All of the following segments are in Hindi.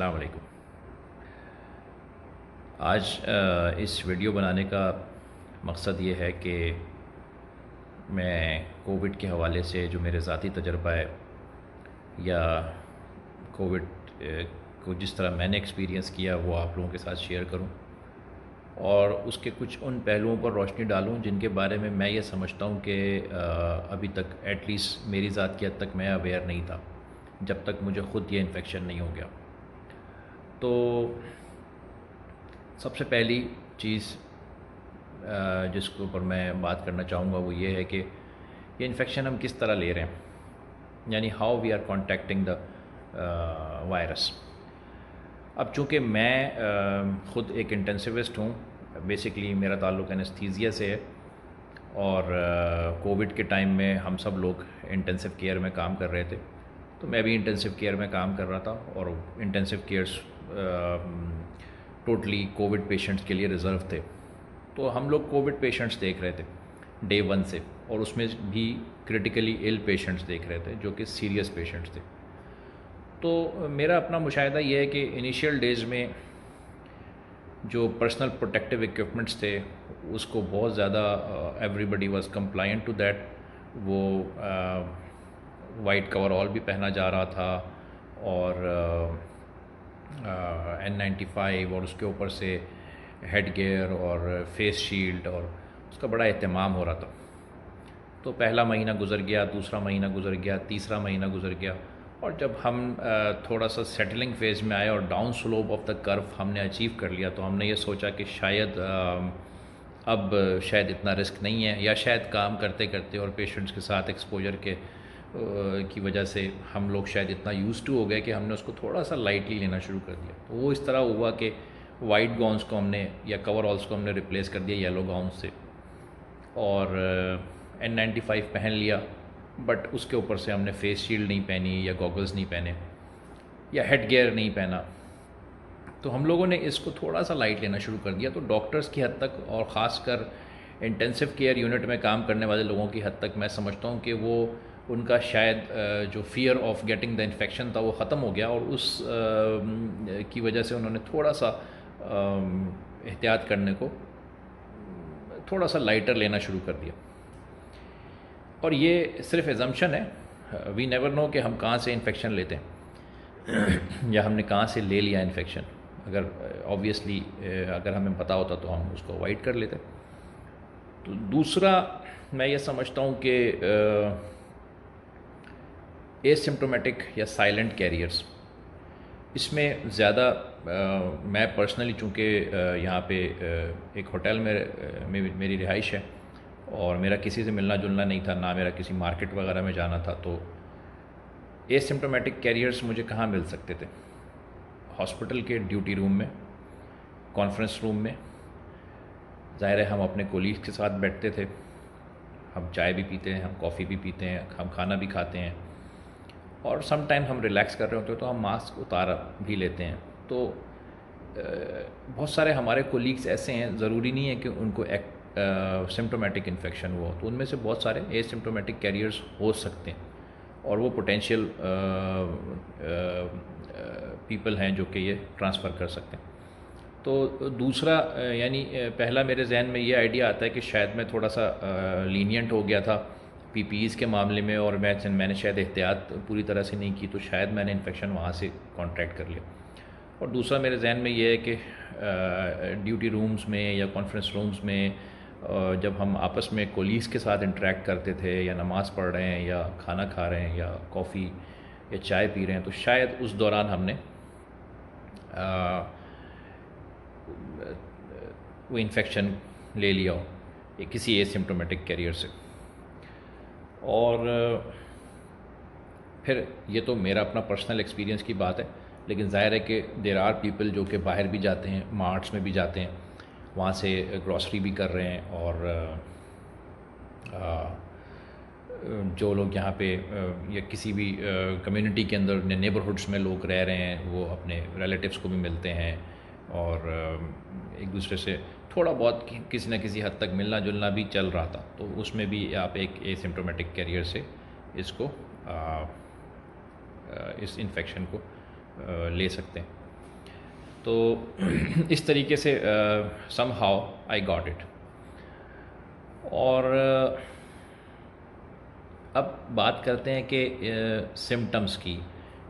अस्सलाम वालेकुम। आज इस वीडियो बनाने का मकसद ये है कि मैं कोविड के हवाले से जो मेरे ज़ाती तजर्बा है या कोविड को जिस तरह मैंने एक्सपीरियंस किया वो आप लोगों के साथ शेयर करूं और उसके कुछ उन पहलुओं पर रोशनी डालूं जिनके बारे में मैं ये समझता हूं कि अभी तक एटलीस्ट मेरी ज़ात की हद तक मैं अवेयर नहीं था जब तक मुझे ख़ुद ये इन्फेक्शन नहीं हो गया। तो सबसे पहली चीज़ जिसके ऊपर मैं बात करना चाहूँगा वो ये है कि ये इन्फेक्शन हम किस तरह ले रहे हैं, यानी how we are contacting the virus. अब चूँकि मैं ख़ुद एक इंटेंसिविस्ट हूँ, बेसिकली मेरा ताल्लुक़ एनेस्थीसिया से है और कोविड के टाइम में हम सब लोग इंटेंसिव केयर में काम कर रहे थे, तो मैं भी इंटेंसिव केयर में काम कर रहा था और intensive cares totally Covid patients के लिए रिज़र्व थे। तो हम लोग कोविड पेशेंट्स देख रहे थे डे 1 से, और उसमें भी क्रिटिकली इल पेशेंट्स देख रहे थे जो कि सीरियस पेशेंट्स थे। तो मेरा अपना मुशाहिदा ये है कि इनिशियल डेज़ में जो पर्सनल प्रोटेक्टिव इक्विपमेंट्स थे उसको बहुत ज़्यादा everybody was compliant to that. वो वाइट कवरऑल भी पहना जा रहा था और N95 और उसके ऊपर से हेड गियर और फेस शील्ड और उसका बड़ा एहतमाम हो रहा था। तो पहला महीना गुज़र गया, दूसरा महीना गुज़र गया, तीसरा महीना गुज़र गया, और जब हम थोड़ा सा सेटलिंग फेज़ में आए और down slope of the curve हमने अचीव कर लिया, तो हमने ये सोचा कि शायद अब शायद इतना रिस्क नहीं है, या शायद काम करते करते और पेशेंट्स के साथ एक्सपोजर के की वजह से हम लोग शायद इतना यूज़ टू हो गए कि हमने उसको थोड़ा सा लाइटली लेना शुरू कर दिया। तो वो इस तरह हुआ कि वाइट गाउन्स को हमने या कवरऑल्स को हमने रिप्लेस कर दिया येलो गाउन से और N95 पहन लिया, बट उसके ऊपर से हमने फेस शील्ड नहीं पहनी या गॉगल्स नहीं पहने या हेड गियर नहीं पहना। तो हम लोगों ने इसको थोड़ा सा लाइट लेना शुरू कर दिया। तो डॉक्टर्स की हद तक और ख़ासकर इंटेंसिव केयर यूनिट में काम करने वाले लोगों की हद तक मैं समझता हूँ कि वो उनका शायद जो fear of getting the infection था वो ख़त्म हो गया, और उस की वजह से उन्होंने थोड़ा सा एहतियात करने को थोड़ा सा लाइटर लेना शुरू कर दिया। और ये सिर्फ एजम्पशन है, वी नेवर नो कि हम कहाँ से इन्फेक्शन लेते हैं या हमने कहाँ से ले लिया इन्फेक्शन। अगर ऑब्वियसली अगर हमें पता होता तो हम उसको अवॉइड कर लेते। तो दूसरा मैं ये समझता हूँ कि एसिम्प्टोमेटिक या साइलेंट कैरियर्स, इसमें ज़्यादा मैं पर्सनली चूँकि यहाँ पे एक होटल में मेरी रिहाइश है और मेरा किसी से मिलना जुलना नहीं था, ना मेरा किसी मार्केट वगैरह में जाना था, तो एसिम्प्टोमेटिक कैरियर्स मुझे कहाँ मिल सकते थे? हॉस्पिटल के ड्यूटी रूम में, कॉन्फ्रेंस रूम में। ज़ाहिर है हम अपने कोलीग्स के साथ बैठते थे, हम चाय भी पीते हैं, हम कॉफ़ी भी पीते हैं, हम खाना भी खाते हैं, और सम टाइम हम रिलैक्स कर रहे होते हैं तो हम मास्क उतार भी लेते हैं। तो बहुत सारे हमारे कोलीग्स ऐसे हैं, ज़रूरी नहीं है कि उनको सिम्प्टोमेटिक इन्फेक्शन हुआ हो, तो उनमें से बहुत सारे एसिम्प्टोमेटिक कैरियर्स हो सकते हैं और वो पोटेंशियल पीपल हैं जो कि ये ट्रांसफ़र कर सकते हैं। तो दूसरा यानी पहला मेरे जहन में ये आइडिया आता है कि शायद मैं थोड़ा सा लीनियंट हो गया था पीपीईज़ के मामले में, और मैंने शायद एहतियात पूरी तरह से नहीं की, तो शायद मैंने इन्फेक्शन वहाँ से कॉन्ट्रैक्ट कर लिया। और दूसरा मेरे जहन में ये है कि ड्यूटी रूम्स में या कॉन्फ्रेंस रूम्स में जब हम आपस में कोलीग्स के साथ इंटरेक्ट करते थे, या नमाज़ पढ़ रहे हैं या खाना खा रहे हैं या कॉफ़ी या चाय पी रहे हैं, तो शायद उस दौरान हमने वो इन्फेक्शन ले लिया हो किसी एसिम्प्टोमेटिक कैरियर से। और फिर ये तो मेरा अपना पर्सनल एक्सपीरियंस की बात है, लेकिन ज़ाहिर है कि देर आर पीपल जो कि बाहर भी जाते हैं, मार्ट्स में भी जाते हैं, वहाँ से ग्रॉसरी भी कर रहे हैं, और जो लोग यहाँ पे या किसी भी कम्युनिटी के अंदर नेबरहुड्स में लोग रह रहे हैं, वो अपने रिलेटिव्स को भी मिलते हैं और एक दूसरे से थोड़ा बहुत किसी न किसी हद तक मिलना जुलना भी चल रहा था। तो उसमें भी आप एक एसिम्प्टोमेटिक कैरियर से इसको इस इन्फेक्शन को ले सकते हैं। तो इस तरीके से somehow I got it. और अब बात करते हैं कि सिम्टम्स की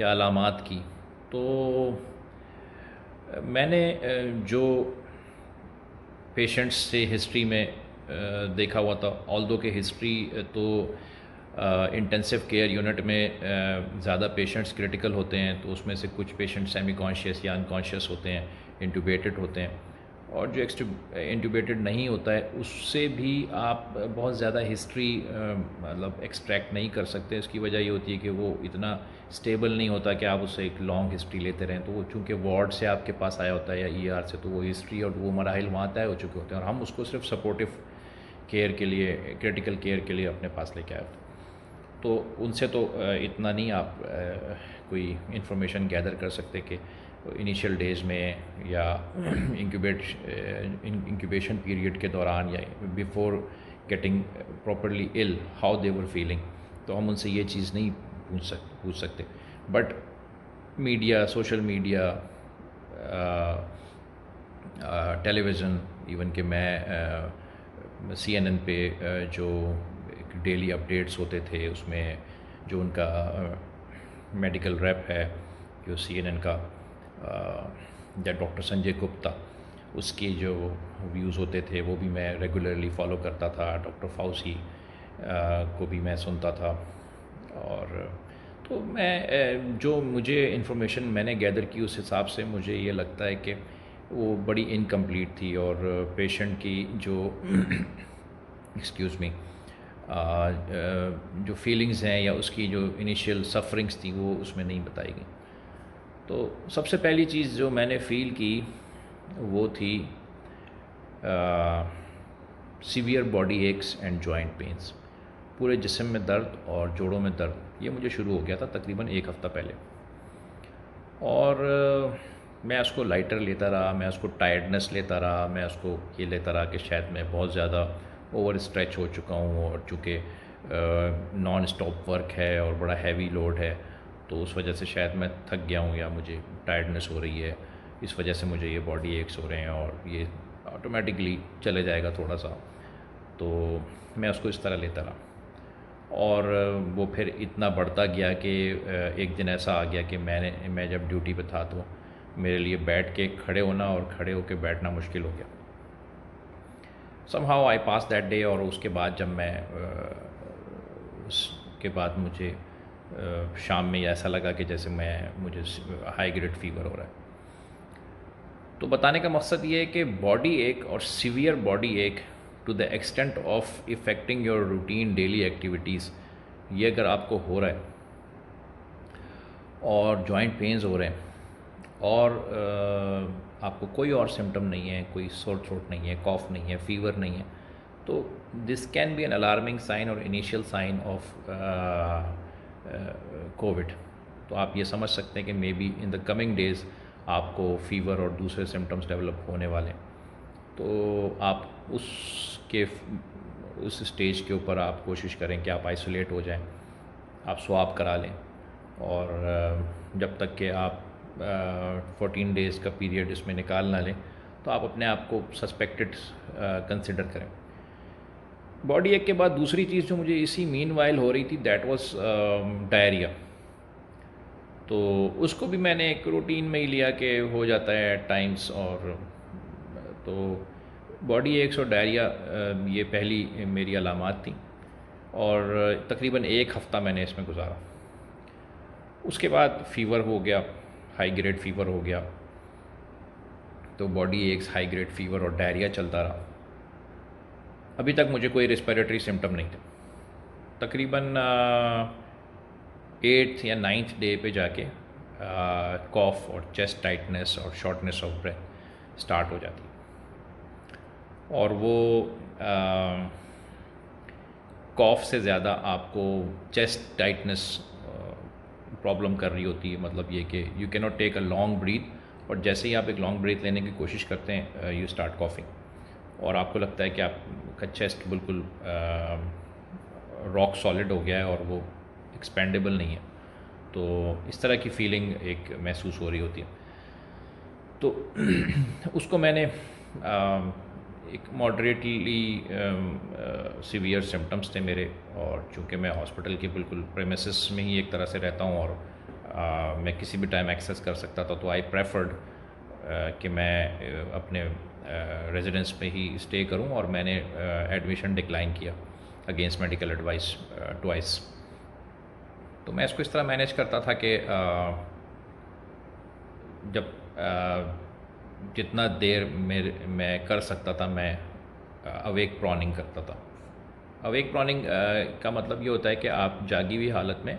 या अलामात की। तो मैंने जो पेशेंट्स से हिस्ट्री में देखा हुआ था, ऑल्दो के हिस्ट्री तो इंटेंसिव केयर यूनिट में ज़्यादा पेशेंट्स क्रिटिकल होते हैं, तो उसमें से कुछ पेशेंट सेमी कॉन्शियस या अनकॉन्शियस होते हैं, इंटूबेटेड होते हैं, और जो इंटूबेटेड नहीं होता है उससे भी आप बहुत ज़्यादा हिस्ट्री मतलब एक्सट्रैक्ट नहीं कर सकते। इसकी वजह ये होती है कि वो इतना स्टेबल नहीं होता कि आप उससे एक लॉन्ग हिस्ट्री लेते रहें। तो वो चूँकि वार्ड से आपके पास आया होता है या ईआर से, तो वो हिस्ट्री और वो मराहिल वहाँ तय हो चुके होते हैं, और हम उसको सिर्फ सपोर्टिव केयर के लिए, क्रिटिकल केयर के लिए अपने पास लेके आए होते हैं। तो उनसे तो इतना नहीं आप कोई इन्फॉर्मेशन गैदर कर सकते कि इनिशियल डेज़ में या इंक्यूबेशन पीरियड के दौरान या before getting properly ill how they were feeling. तो हम उनसे ये चीज़ नहीं पूछ सकते। But media, social media, television, even कि मैं CNN पे जो डेली अपडेट्स होते थे उसमें जो उनका मेडिकल रेप है, जो CNN का या डॉक्टर संजय गुप्ता, उसके जो व्यूज़ होते थे वो भी मैं रेगुलरली फॉलो करता था। डॉक्टर फाउसी को भी मैं सुनता था। और तो मैं जो मुझे इन्फॉर्मेशन मैंने गैदर की उस हिसाब से मुझे ये लगता है कि वो बड़ी इनकम्प्लीट थी, और पेशेंट की जो एक्सक्यूज़ मी जो फीलिंग्स हैं या उसकी जो इनिशियल सफरिंग्स थी वो उसमें नहीं बताई गई। तो सबसे पहली चीज़ जो मैंने फ़ील की वो थी severe body aches and joint pains. पूरे जिस्म में दर्द और जोड़ों में दर्द, ये मुझे शुरू हो गया था तकरीबन 1 हफ़्ता पहले। और मैं उसको लाइटर लेता रहा, मैं उसको टायर्डनेस लेता रहा, मैं उसको ये लेता रहा कि शायद मैं बहुत ज़्यादा ओवर स्ट्रेच हो चुका हूँ, और चूँकि नॉन स्टॉप वर्क है और बड़ा हैवी लोड है, तो उस वजह से शायद मैं थक गया हूँ या मुझे टायर्डनेस हो रही है, इस वजह से मुझे ये बॉडी एक्स हो रहे हैं और ये ऑटोमेटिकली चले जाएगा थोड़ा सा। तो मैं उसको इस तरह लेता रहा, और वो फिर इतना बढ़ता गया कि एक दिन ऐसा आ गया कि मैं जब ड्यूटी पे था तो मेरे लिए बैठ के खड़े होना और खड़े होके बैठना मुश्किल हो गया। Somehow I pass that day. और उसके बाद जब मैं उसके बाद मुझे शाम में ऐसा लगा कि जैसे मुझे हाई ग्रेड फीवर हो रहा है। तो बताने का मकसद ये है कि बॉडी एक और सीवियर बॉडी एक to the extent of affecting your routine daily activities, ये अगर आपको हो रहा है और जॉइंट पेन्स हो रहे हैं और आपको कोई और सिम्टम नहीं है, कोई सोर थ्रोट नहीं है, कॉफ नहीं है, फीवर नहीं है, तो this can be an alarming sign और इनिशियल साइन ऑफ कोविड। तो आप ये समझ सकते हैं कि maybe in the coming days आपको फीवर और दूसरे सिम्टम्स डेवलप होने वाले। तो आप उस स्टेज के ऊपर आप कोशिश करें कि आप आइसोलेट हो जाएं, आप स्वाब करा लें, और जब तक कि आप 14 डेज़ का पीरियड इसमें निकाल ना लें तो आप अपने आप को सस्पेक्टेड कंसिडर करें। बॉडी एक के बाद दूसरी चीज़ जो मुझे इसी मीन वाइल हो रही थी दैट वाज डायरिया। तो उसको भी मैंने एक रूटीन में ही लिया कि हो जाता है एट टाइम्स। और तो बॉडी एक्स और डायरिया ये पहली मेरी अलामात थी, और तकरीबन 1 हफ़्ता मैंने इसमें गुजारा। उसके बाद फ़ीवर हो गया, हाई ग्रेड फ़ीवर हो गया। तो body aches, high grade fever और डायरिया चलता रहा। अभी तक मुझे कोई रेस्पिरेटरी सिम्टम नहीं था। तकरीबन 8th या 9th डे पे जाके कॉफ और चेस्ट टाइटनेस और शॉर्टनेस ऑफ ब्रेथ स्टार्ट हो जाती है। और वो कॉफ से ज़्यादा आपको चेस्ट टाइटनेस प्रॉब्लम कर रही होती है। मतलब ये कि you can not take a long breath, और जैसे ही आप एक लॉन्ग ब्रीथ लेने की कोशिश करते हैं यू स्टार्ट कॉफिंग, और आपको लगता है कि आपका चेस्ट बिल्कुल रॉक सॉलिड हो गया है और वो एक्सपेंडेबल नहीं है। तो इस तरह की फीलिंग एक महसूस हो रही होती है। तो उसको मैंने एक मॉडरेटली सीवियर सिम्टम्स थे मेरे, और चूँकि मैं हॉस्पिटल के बिल्कुल प्रेमिसेस में ही एक तरह से रहता हूँ और मैं किसी भी टाइम एक्सेस कर सकता था, तो आई प्रेफर्ड कि मैं अपने रेजिडेंस पे ही स्टे करूं, और मैंने एडमिशन डिक्लाइन किया अगेंस्ट मेडिकल एडवाइस ट्वाइस। तो मैं इसको इस तरह मैनेज करता था कि जब जितना देर मैं कर सकता था मैं अवेक प्रॉनिंग करता था। अवेक प्रॉनिंग का मतलब ये होता है कि आप जागी हुई हालत में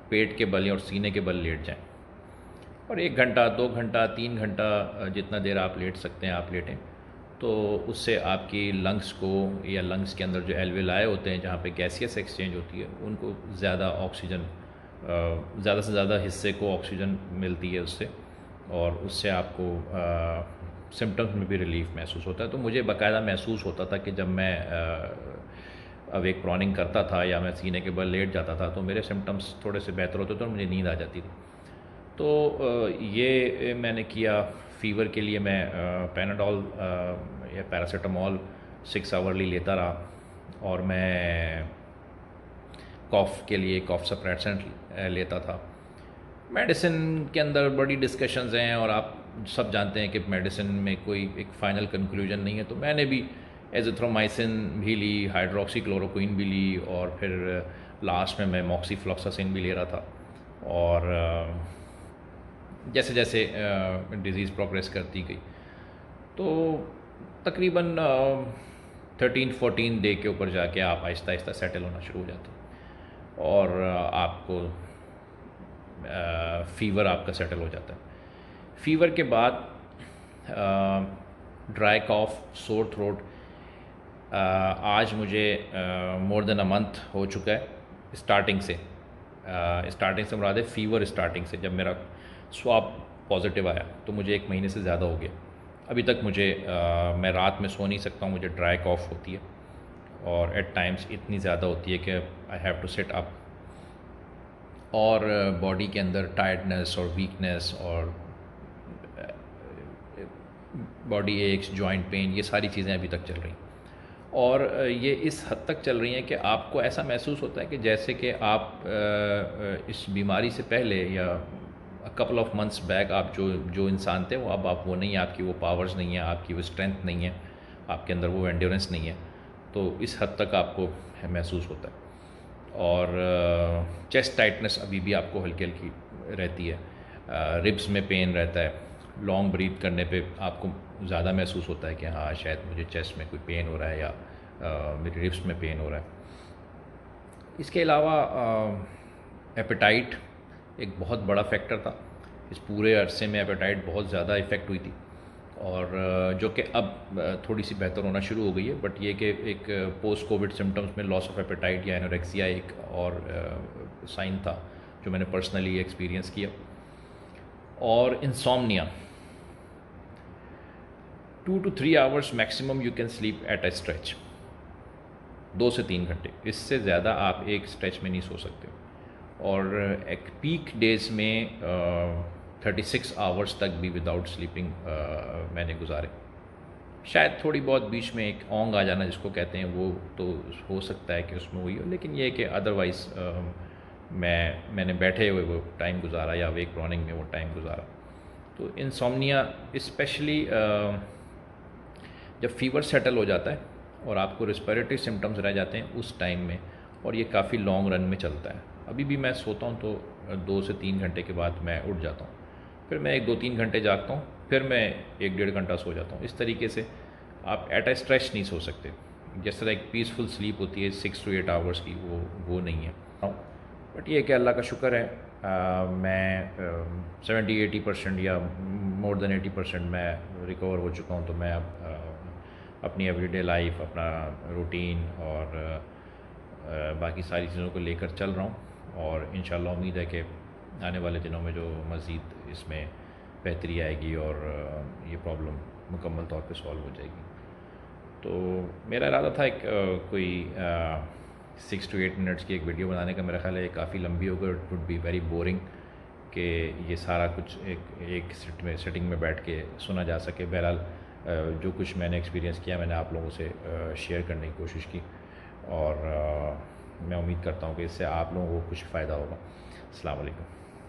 पेट के बल और सीने के बल लेट जाएं, और 1 घंटा 2 घंटा 3 घंटा जितना देर आप लेट सकते हैं आप लेटें। तो उससे आपकी लंग्स को, या लंग्स के अंदर जो एल्वेलाई होते हैं जहाँ पे गैसियस एक्सचेंज होती है, उनको ज़्यादा ऑक्सीजन, ज़्यादा से ज़्यादा हिस्से को ऑक्सीजन मिलती है उससे, और उससे आपको सिम्टम्स में भी रिलीफ महसूस होता है। तो मुझे बाकायदा महसूस होता था कि जब मैं अवेक प्रॉनिंग करता था या मैं सीने के बल लेट जाता था तो मेरे सिम्टम्स थोड़े से बेहतर होते थे और मुझे नींद आ जाती थी। तो ये मैंने किया। फ़ीवर के लिए मैं पैनाडोल या पैरासीटामोल 6 आवरली लेता रहा, और मैं कॉफ़ के लिए कॉफ़ सप्रेसेंट लेता था। मेडिसिन के अंदर बड़ी डिस्कशंस हैं, और आप सब जानते हैं कि मेडिसिन में कोई एक फ़ाइनल कंक्लूजन नहीं है। तो मैंने भी एजिथ्रोमाइसिन भी ली, हाइड्रोक्सीक्लोरोक्विन भी ली, और फिर लास्ट में मैं मॉक्सीफ्लॉक्सासिन भी ले रहा था। और जैसे जैसे डिज़ीज़ प्रोग्रेस करती गई तो तकरीबन 13-14 डे के ऊपर जाके आप आहिस्ता आहिस्ता सेटल होना शुरू हो जाते हैं, और आपको फ़ीवर आपका सेटल हो जाता है। फ़ीवर के बाद ड्राई कॉफ़, सोर थ्रोट, आज मुझे मोर देन अ मंथ हो चुका है स्टार्टिंग से। स्टार्टिंग से मुराद है फ़ीवर स्टार्टिंग से, जब मेरा स्वाब पॉजिटिव आया तो मुझे 1 महीने से ज़्यादा हो गया। अभी तक मुझे मैं रात में सो नहीं सकता हूँ, मुझे ड्राई कॉफ़ होती है, और एट टाइम्स इतनी ज़्यादा होती है कि I have to sit up, और बॉडी के अंदर टायर्डनेस और वीकनेस और बॉडी एक्स, जॉइंट पेन, ये सारी चीज़ें अभी तक चल रही हैं। और ये इस हद तक चल रही हैं कि आपको ऐसा महसूस होता है कि जैसे कि आप इस बीमारी से पहले या कपल ऑफ मंथ्स बैक आप जो इंसान थे वो अब आप वो नहीं हैं, आपकी वो पावर्स नहीं है, आपकी वो स्ट्रेंथ नहीं है, आपके अंदर वो एंड्योरेंस नहीं है। तो इस हद तक आपको महसूस होता है। और चेस्ट टाइटनेस अभी भी आपको हल्की हल्की रहती है, रिब्स में पेन रहता है, लॉन्ग ब्रीथ करने पे आपको ज़्यादा महसूस होता है कि हाँ शायद मुझे चेस्ट में कोई पेन हो रहा है, या मेरे रिब्स में पेन हो रहा है। इसके अलावा एपेटाइट एक बहुत बड़ा फैक्टर था। इस पूरे अरसे में एपेटाइट बहुत ज़्यादा इफ़ेक्ट हुई थी, और जो कि अब थोड़ी सी बेहतर होना शुरू हो गई है। बट ये कि एक पोस्ट कोविड सिम्टम्स में लॉस ऑफ एपेटाइट या एनोरेक्सिया एक और साइन था जो मैंने पर्सनली एक्सपीरियंस किया। और insomnia, 2 to 3 hours maximum you can sleep at a stretch, 2 से 3 घंटे, इससे ज़्यादा आप एक स्ट्रेच में नहीं सो सकते। और एक पीक डेज़ में 36 आवर्स तक भी विदाउट स्लीपिंग मैंने गुजारे। शायद थोड़ी बहुत बीच में एक ओंग आ जाना जिसको कहते हैं वो तो हो सकता है कि उसमें हुई हो, लेकिन ये कि अदरवाइज़ मैंने बैठे हुए वो टाइम गुजारा या अवेक प्रॉनिंग में वो टाइम गुजारा। तो इंसोम्निया स्पेशली जब फ़ीवर सेटल हो जाता है और आपको रिस्पिरेटरी सिम्टम्स रह जाते हैं उस टाइम में, और ये काफ़ी लॉन्ग रन में चलता है। अभी भी मैं सोता हूँ तो 2 से 3 घंटे के बाद मैं उठ जाता हूँ, फिर मैं 1-2-3 घंटे जागता हूँ, फिर मैं 1-1.5 घंटा सो जाता हूँ। इस तरीके से आप एट अ स्ट्रेच नहीं सो सकते। जिस तरह एक पीसफुल स्लीप होती है 6 to 8 आवर्स की, वो नहीं है। बट ये कि अल्लाह का शुक्र है, मैं 70-80% या मोर देन 80% मैं रिकवर हो चुका हूँ। तो मैं अब अपनी एवरीडे लाइफ, अपना रूटीन और बाकी सारी चीज़ों को लेकर चल रहा हूँ, और इंशाल्लाह उम्मीद है कि आने वाले दिनों में जो मज़ीद इसमें बेहतरी आएगी और ये प्रॉब्लम मुकम्मल तौर पे सॉल्व हो जाएगी। तो मेरा इरादा था एक कोई 6 to 8 मिनट्स की एक वीडियो बनाने का। मेरा ख्याल है काफ़ी लंबी होगी, it would be very boring कि ये सारा कुछ एक सेटिंग में बैठ के सुना जा सके। बहरहाल जो कुछ मैंने एक्सपीरियंस किया मैंने आप लोगों से शेयर करने की कोशिश की, और मैं उम्मीद करता हूँ कि इससे आप लोगों को कुछ फ़ायदा होगा। अस्सलाम वालेकुम।